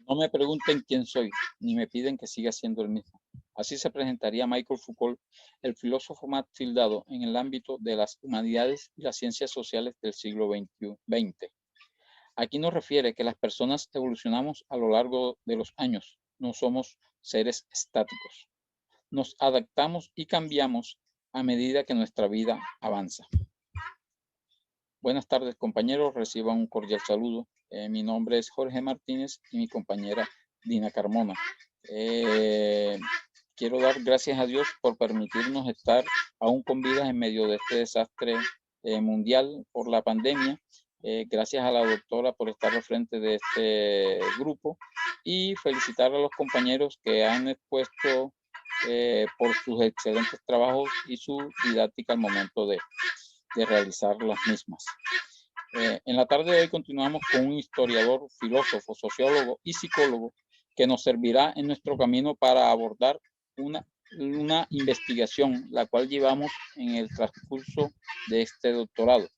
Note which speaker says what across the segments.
Speaker 1: No me pregunten quién soy, ni me piden que siga siendo el mismo. Así se presentaría Michael Foucault, el filósofo más tildado en el ámbito de las humanidades y las ciencias sociales del siglo XX. Aquí nos refiere que las personas evolucionamos a lo largo de los años, no somos seres estáticos. Nos adaptamos y cambiamos a medida que nuestra vida avanza. Buenas tardes, compañeros. Reciban un cordial saludo. Mi nombre es Jorge Martínez y mi compañera Dina Carmona. Quiero dar gracias a Dios por permitirnos estar aún con vida en medio de este desastre mundial por la pandemia. Gracias a la doctora por estar al frente de este grupo y felicitar a los compañeros que han expuesto por sus excelentes trabajos y su didáctica al momento de realizar las mismas. En la tarde de hoy continuamos con un historiador, filósofo, sociólogo y psicólogo que nos servirá en nuestro camino para abordar una investigación, la cual llevamos en el transcurso de este doctorado.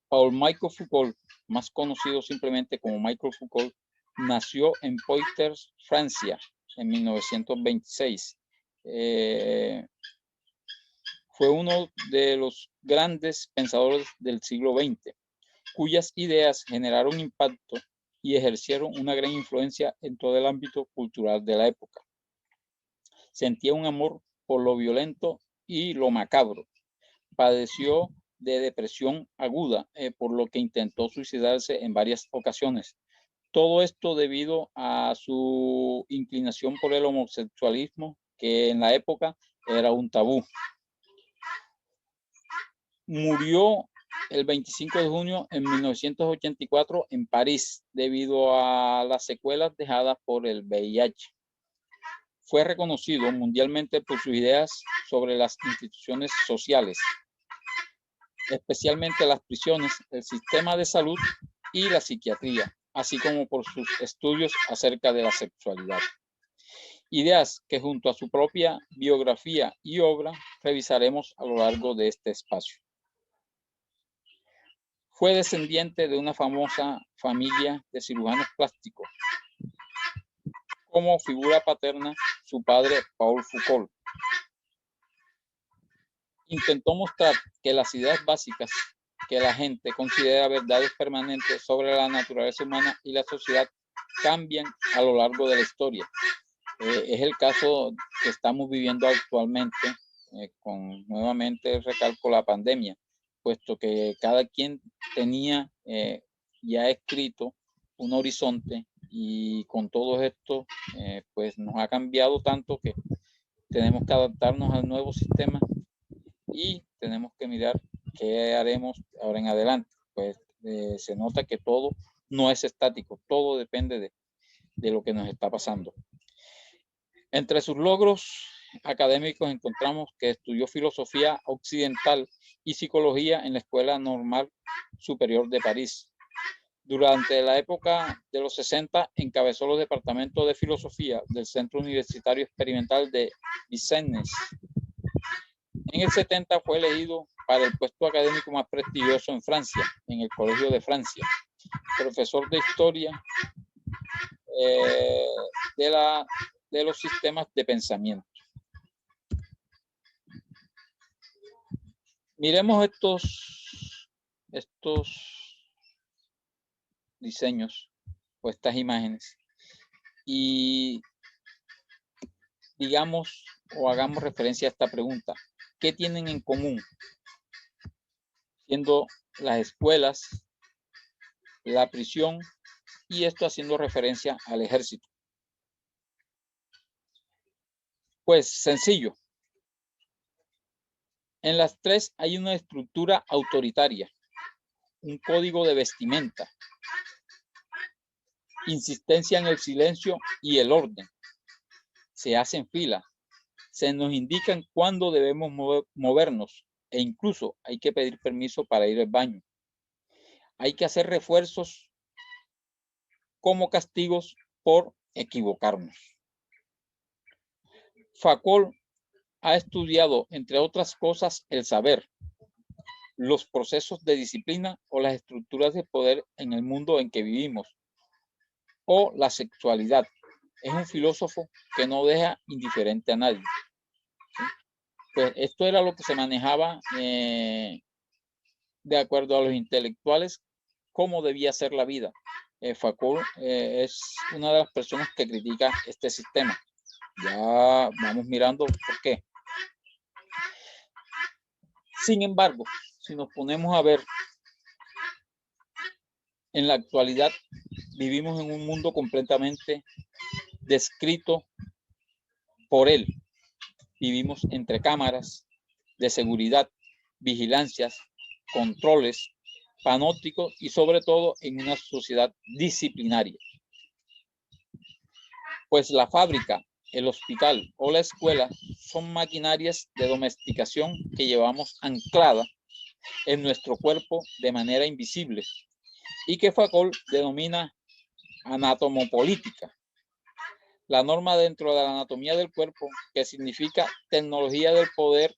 Speaker 1: Paul Michael Foucault, más conocido simplemente como Michael Foucault, nació en Poitiers, Francia, en 1926. Fue uno de los grandes pensadores del siglo XX, cuyas ideas generaron impacto y ejercieron una gran influencia en todo el ámbito cultural de la época. Sentía un amor por lo violento y lo macabro. Padeció de depresión aguda, por lo que intentó suicidarse en varias ocasiones. Todo esto debido a su inclinación por el homosexualismo, que en la época era un tabú. Murió el 25 de junio de 1984 en París debido a las secuelas dejadas por el VIH. Fue reconocido mundialmente por sus ideas sobre las instituciones sociales, especialmente las prisiones, el sistema de salud y la psiquiatría, así como por sus estudios acerca de la sexualidad. Ideas que junto a su propia biografía y obra revisaremos a lo largo de este espacio. Fue descendiente de una famosa familia de cirujanos plásticos. Como figura paterna, su padre, Paul Foucault, intentó mostrar que las ideas básicas que la gente considera verdades permanentes sobre la naturaleza humana y la sociedad cambian a lo largo de la historia. Es el caso que estamos viviendo actualmente, nuevamente recalco la pandemia, puesto que cada quien tenía ya escrito un horizonte y con todo esto pues nos ha cambiado tanto que tenemos que adaptarnos al nuevo sistema y tenemos que mirar qué haremos ahora en adelante. Pues se nota que todo no es estático, todo depende de lo que nos está pasando. Entre sus logros académicos encontramos que estudió filosofía occidental y psicología en la Escuela Normal Superior de París. Durante la época de los 60 encabezó los departamentos de filosofía del Centro Universitario Experimental de Vincennes. En el 70 fue elegido para el puesto académico más prestigioso en Francia, en el Colegio de Francia, profesor de historia de los sistemas de pensamiento. Miremos estos diseños o estas imágenes y digamos o hagamos referencia a esta pregunta. ¿Qué tienen en común? Siendo las escuelas, la prisión y esto haciendo referencia al ejército. Pues sencillo. En las tres hay una estructura autoritaria, un código de vestimenta, insistencia en el silencio y el orden. Se hacen fila, se nos indican cuándo debemos movernos e incluso hay que pedir permiso para ir al baño. Hay que hacer refuerzos como castigos por equivocarnos. Foucault ha estudiado, entre otras cosas, el saber, los procesos de disciplina o las estructuras de poder en el mundo en que vivimos. o la sexualidad. Es un filósofo que no deja indiferente a nadie. ¿Sí? Pues esto era lo que se manejaba de acuerdo a los intelectuales, cómo debía ser la vida. Foucault es una de las personas que critica este sistema. Ya vamos mirando por qué. Sin embargo, si nos ponemos a ver, en la actualidad vivimos en un mundo completamente descrito por él. Vivimos entre cámaras de seguridad, vigilancias, controles, panópticos y sobre todo en una sociedad disciplinaria. Pues la fábrica, el hospital o la escuela son maquinarias de domesticación que llevamos anclada en nuestro cuerpo de manera invisible y que Foucault denomina anatomopolítica. La norma dentro de la anatomía del cuerpo, que significa tecnología del poder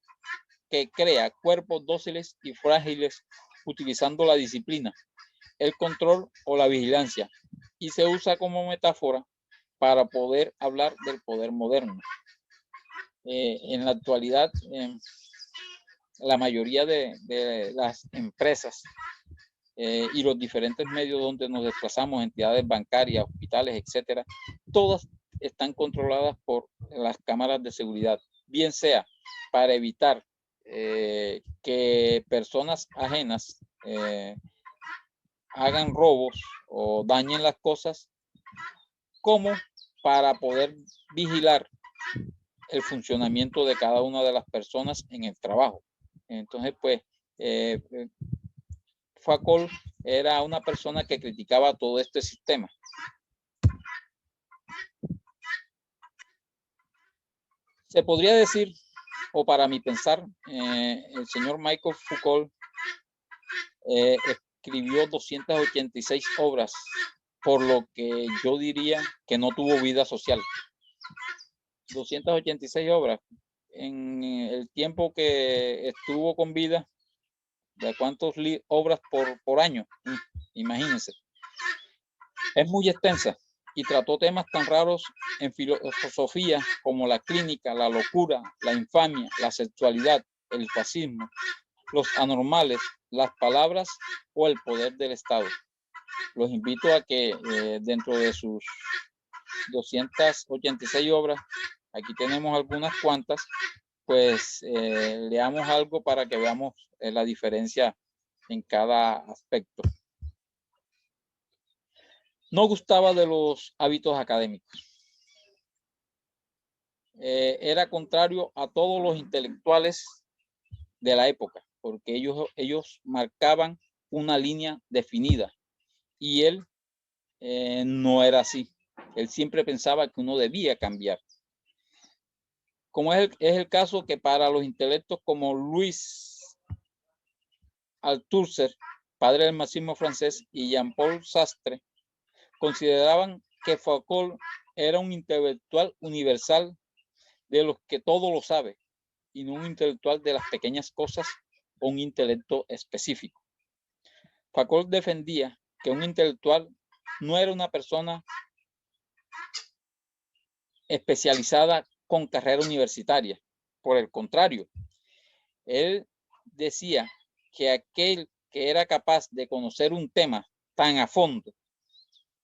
Speaker 1: que crea cuerpos dóciles y frágiles utilizando la disciplina, el control o la vigilancia, y se usa como metáfora para poder hablar del poder moderno. En la actualidad, la mayoría de las empresas y los diferentes medios donde nos desplazamos, entidades bancarias, hospitales, etcétera, todas están controladas por las cámaras de seguridad, bien sea para evitar que personas ajenas hagan robos o dañen las cosas, como para poder vigilar el funcionamiento de cada una de las personas en el trabajo. Entonces, pues, Foucault era una persona que criticaba todo este sistema. Se podría decir, o para mi pensar, el señor Michel Foucault escribió 286 obras, por lo que yo diría que no tuvo vida social. 286 obras. En el tiempo que estuvo con vida, ¿de cuántas obras por año? Imagínense. Es muy extensa y trató temas tan raros en filosofía como la clínica, la locura, la infamia, la sexualidad, el fascismo, los anormales, las palabras o el poder del Estado. Los invito a que dentro de sus 286 obras, aquí tenemos algunas cuantas, pues leamos algo para que veamos la diferencia en cada aspecto. No gustaba de los hábitos académicos. Era contrario a todos los intelectuales de la época, porque ellos marcaban una línea definida y él no era así. Él siempre pensaba que uno debía cambiar. Como es el caso que para los intelectos como Louis Althusser, padre del marxismo francés, y Jean-Paul Sartre, consideraban que Foucault era un intelectual universal de los que todo lo sabe y no un intelectual de las pequeñas cosas o un intelecto específico. Foucault defendía que un intelectual no era una persona especializada con carrera universitaria. Por el contrario, él decía que aquel que era capaz de conocer un tema tan a fondo,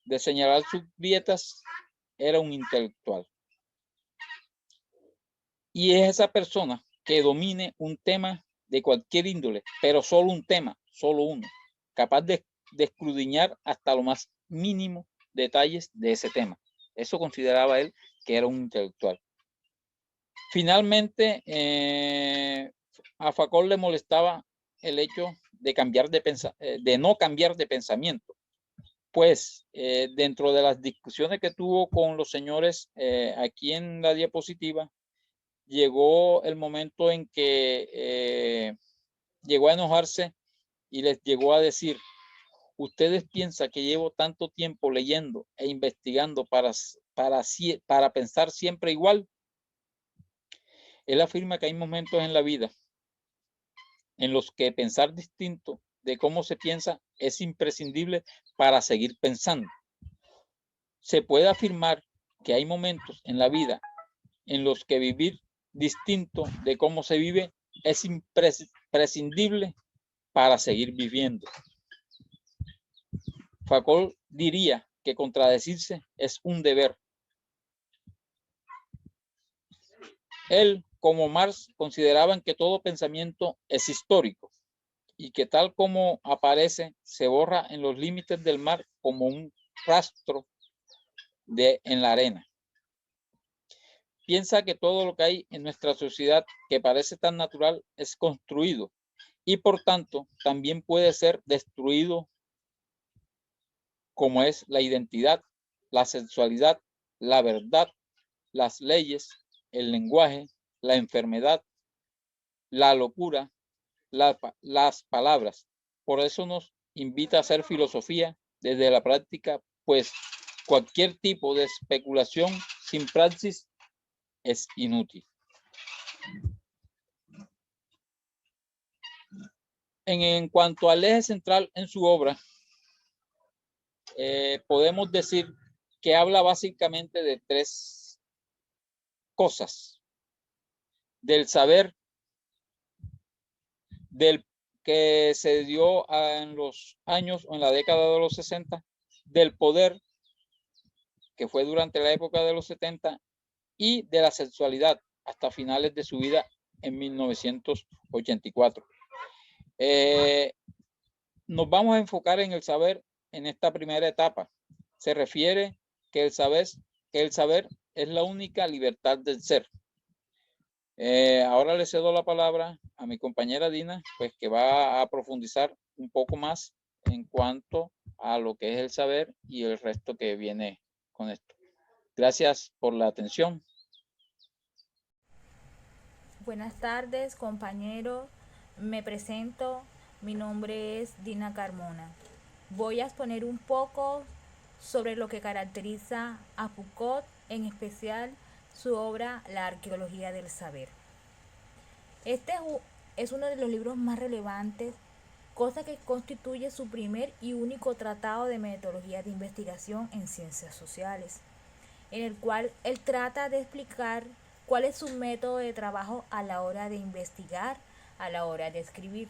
Speaker 1: de señalar sus grietas, era un intelectual. Y es esa persona que domine un tema de cualquier índole, pero solo un tema, solo uno, capaz de escudriñar hasta lo más mínimo detalles de ese tema. Eso consideraba él que era un intelectual. Finalmente, a Foucault le molestaba el hecho de no cambiar de pensamiento. Pues dentro de las discusiones que tuvo con los señores aquí en la diapositiva, llegó el momento en que llegó a enojarse y les llegó a decir: ¿ustedes piensan que llevo tanto tiempo leyendo e investigando para pensar siempre igual? Él afirma que hay momentos en la vida en los que pensar distinto de cómo se piensa es imprescindible para seguir pensando. Se puede afirmar que hay momentos en la vida en los que vivir distinto de cómo se vive es imprescindible para seguir viviendo. Foucault diría que contradecirse es un deber. Él, como Marx, consideraban que todo pensamiento es histórico y que tal como aparece se borra en los límites del mar como un rastro en la arena. Piensa que todo lo que hay en nuestra sociedad que parece tan natural es construido y por tanto también puede ser destruido, como es la identidad, la sexualidad, la verdad, las leyes, el lenguaje, la enfermedad, la locura, las palabras. Por eso nos invita a hacer filosofía desde la práctica, pues cualquier tipo de especulación sin praxis es inútil. En cuanto al eje central en su obra, podemos decir que habla básicamente de tres cosas: del saber, del que se dio en los años o en la década de los 60, del poder, que fue durante la época de los 70, y de la sexualidad hasta finales de su vida en 1984. Nos vamos a enfocar en el saber en esta primera etapa. Se refiere que el saber es la única libertad del ser. Ahora le cedo la palabra a mi compañera Dina, pues que va a profundizar un poco más en cuanto a lo que es el saber y el resto que viene con esto. Gracias por la atención.
Speaker 2: Buenas tardes, compañeros. Me presento. Mi nombre es Dina Carmona. Voy a exponer un poco sobre lo que caracteriza a Foucault, en especial su obra La arqueología del saber. Este es uno de los libros más relevantes, cosa que constituye su primer y único tratado de metodología de investigación en ciencias sociales, en el cual él trata de explicar cuál es su método de trabajo a la hora de investigar, a la hora de escribir.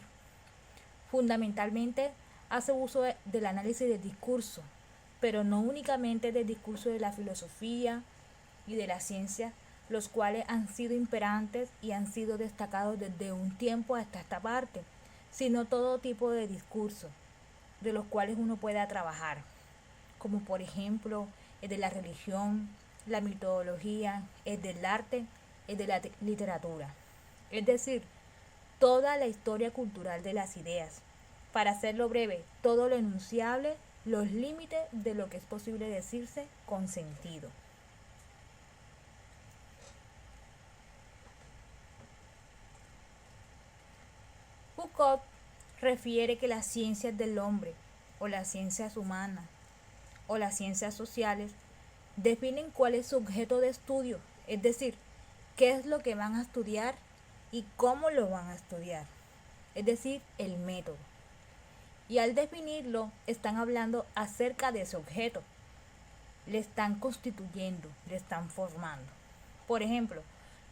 Speaker 2: Fundamentalmente hace uso del análisis del discurso, pero no únicamente del discurso de la filosofía y de la ciencia, los cuales han sido imperantes y han sido destacados desde un tiempo hasta esta parte, sino todo tipo de discursos de los cuales uno pueda trabajar, como por ejemplo el de la religión, la mitología, el del arte, el de la literatura. Es decir, toda la historia cultural de las ideas. Para hacerlo breve, todo lo enunciable, los límites de lo que es posible decirse con sentido. Foucault refiere que las ciencias del hombre, o las ciencias humanas, o las ciencias sociales, definen cuál es su objeto de estudio, es decir, qué es lo que van a estudiar y cómo lo van a estudiar, es decir, el método. Y al definirlo, están hablando acerca de ese objeto, le están constituyendo, le están formando. Por ejemplo,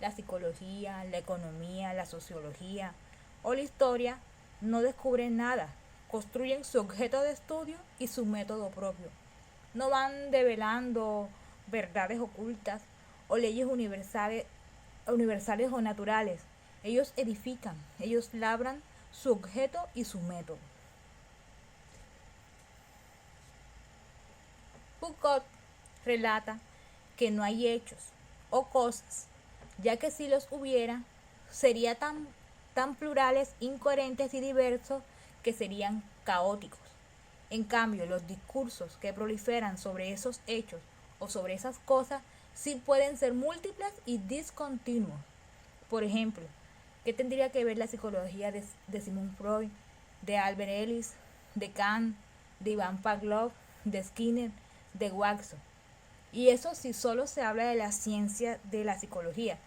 Speaker 2: la psicología, la economía, la sociología o la historia no descubren nada, construyen su objeto de estudio y su método propio. No van develando verdades ocultas o leyes universales o naturales. Ellos edifican, ellos labran su objeto y su método. Foucault relata que no hay hechos o cosas, ya que si los hubiera, serían tan plurales, incoherentes y diversos que serían caóticos. En cambio, los discursos que proliferan sobre esos hechos o sobre esas cosas sí pueden ser múltiples y discontinuos. Por ejemplo, ¿qué tendría que ver la psicología de Sigmund Freud, de Albert Ellis, de Kant, de Iván Pavlov, de Skinner, de Watson? Y eso si solo se habla de la ciencia de la psicología.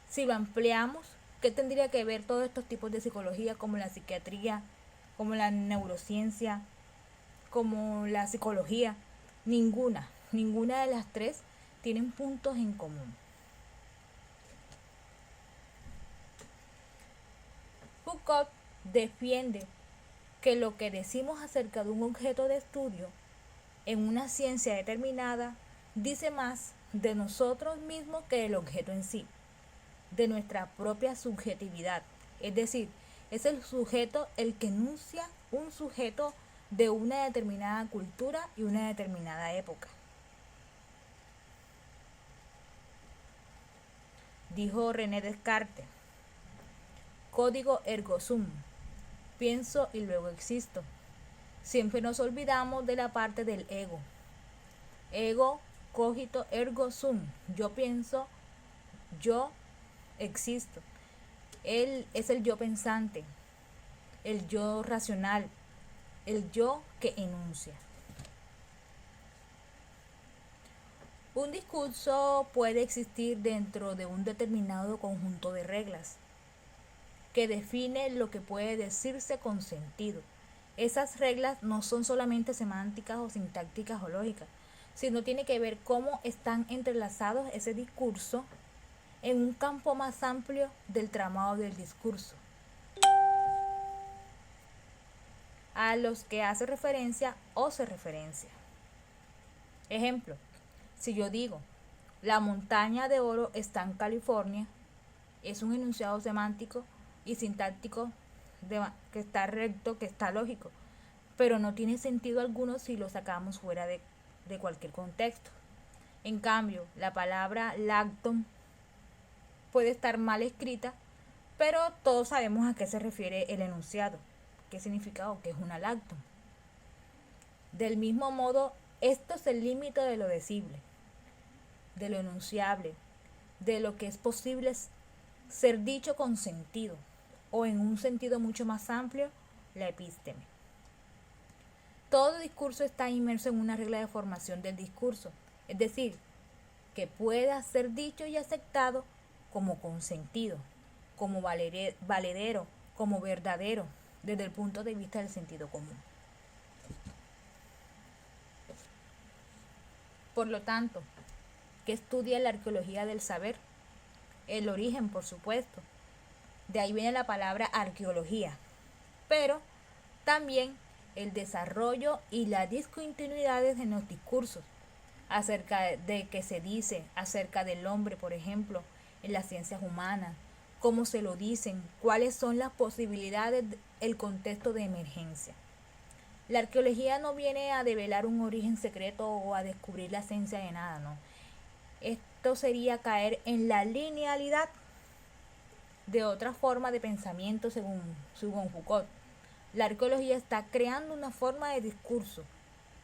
Speaker 2: Si lo ampliamos, ¿qué tendría que ver todos estos tipos de psicología, como la psiquiatría, como la neurociencia, como la psicología? Ninguna. ninguna de las tres tienen puntos en común. Foucault defiende que lo que decimos acerca de un objeto de estudio en una ciencia determinada dice más de nosotros mismos que del objeto en sí, de nuestra propia subjetividad. Es decir, es el sujeto el que enuncia un sujeto de una determinada cultura y una determinada época. Dijo René Descartes, código ergo sum, pienso y luego existo. Siempre nos olvidamos de la parte del ego. Ego, cogito, ergo sum. Yo pienso, yo existo. Él es el yo pensante, el yo racional, el yo que enuncia. Un discurso puede existir dentro de un determinado conjunto de reglas que define lo que puede decirse con sentido. Esas reglas no son solamente semánticas o sintácticas o lógicas, sino tiene que ver cómo están entrelazados ese discurso en un campo más amplio del tramado del discurso, a los que hace referencia o se referencia. Ejemplo, si yo digo, la montaña de oro está en California, es un enunciado semántico y sintáctico que está recto, que está lógico, pero no tiene sentido alguno si lo sacamos fuera de cualquier contexto. En cambio, la palabra lacton puede estar mal escrita, pero todos sabemos a qué se refiere el enunciado, qué significa o qué es una lacton. Del mismo modo, esto es el límite de lo decible, de lo enunciable, de lo que es posible ser dicho con sentido, o en un sentido mucho más amplio, la epísteme. Todo discurso está inmerso en una regla de formación del discurso, es decir, que pueda ser dicho y aceptado como consentido, como valedero, como verdadero, desde el punto de vista del sentido común. Por lo tanto, ¿qué estudia la arqueología del saber? El origen, por supuesto. De ahí viene la palabra arqueología. Pero también el desarrollo y las discontinuidades en los discursos acerca de qué se dice acerca del hombre, por ejemplo, en las ciencias humanas, cómo se lo dicen, cuáles son las posibilidades, el contexto de emergencia. La arqueología no viene a develar un origen secreto o a descubrir la esencia de nada, no. Esto sería caer en la linealidad de otra forma de pensamiento según Foucault. La arqueología está creando una forma de discurso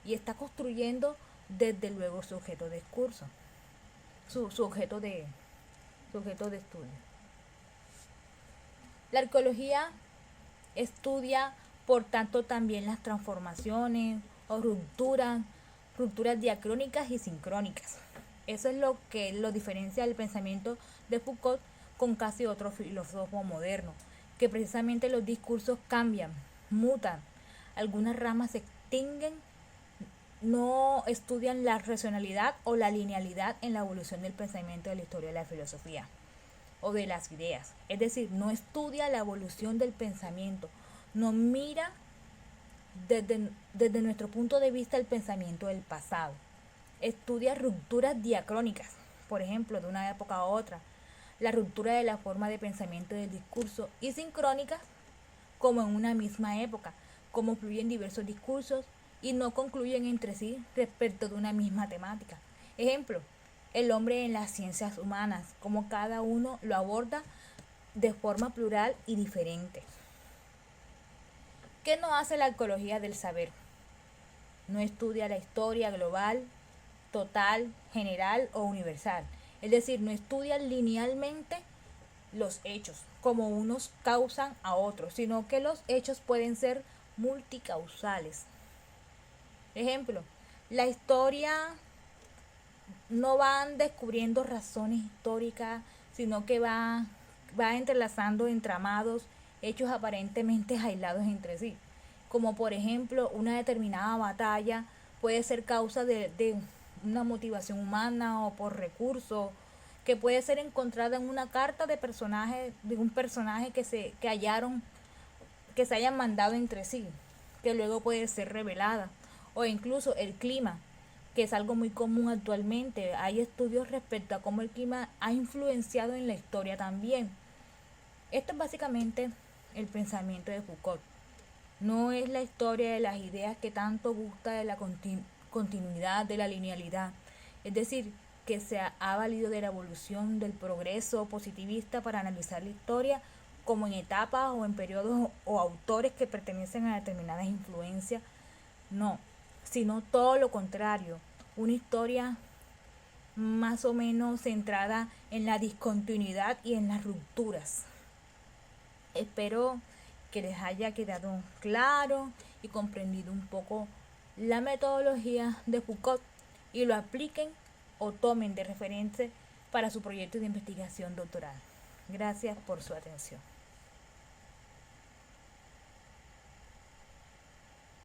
Speaker 2: y está construyendo desde luego su objeto de discurso, su objeto de estudio. La arqueología estudia, por tanto, también las transformaciones o rupturas diacrónicas y sincrónicas. Eso es lo que lo diferencia del pensamiento de Foucault con casi otro filósofo moderno, que precisamente los discursos cambian, mutan, algunas ramas se extinguen, no estudian la racionalidad o la linealidad en la evolución del pensamiento de la historia de la filosofía o de las ideas. Es decir, no estudia la evolución del pensamiento, no mira desde nuestro punto de vista el pensamiento del pasado. Estudia rupturas diacrónicas, por ejemplo, de una época a otra, la ruptura de la forma de pensamiento del discurso, y sincrónicas, como en una misma época, como fluyen diversos discursos y no concluyen entre sí respecto de una misma temática. Ejemplo, el hombre en las ciencias humanas, como cada uno lo aborda de forma plural y diferente. ¿Qué no hace la arqueología del saber? No estudia la historia global, total, general o universal. Es decir, no estudia linealmente los hechos, como unos causan a otros, sino que los hechos pueden ser multicausales. Ejemplo, la historia no van descubriendo razones históricas, sino que va entrelazando entramados, hechos aparentemente aislados entre sí. Como por ejemplo, una determinada batalla puede ser causa de una motivación humana o por recursos, que puede ser encontrada en una carta de un personaje que se hayan mandado entre sí, que luego puede ser revelada, o incluso el clima, que es algo muy común actualmente. Hay estudios respecto a cómo el clima ha influenciado en la historia también. Esto es básicamente el pensamiento de Foucault. No es la historia de las ideas que tanto gusta de la continuidad, de la linealidad. Es decir, que se ha valido de la evolución, del progreso positivista para analizar la historia como en etapas o en periodos o autores que pertenecen a determinadas influencias. No, sino todo lo contrario. Una historia más o menos centrada en la discontinuidad y en las rupturas. Espero que les haya quedado claro y comprendido un poco la metodología de Foucault y lo apliquen o tomen de referencia para su proyecto de investigación doctoral. Gracias por su atención.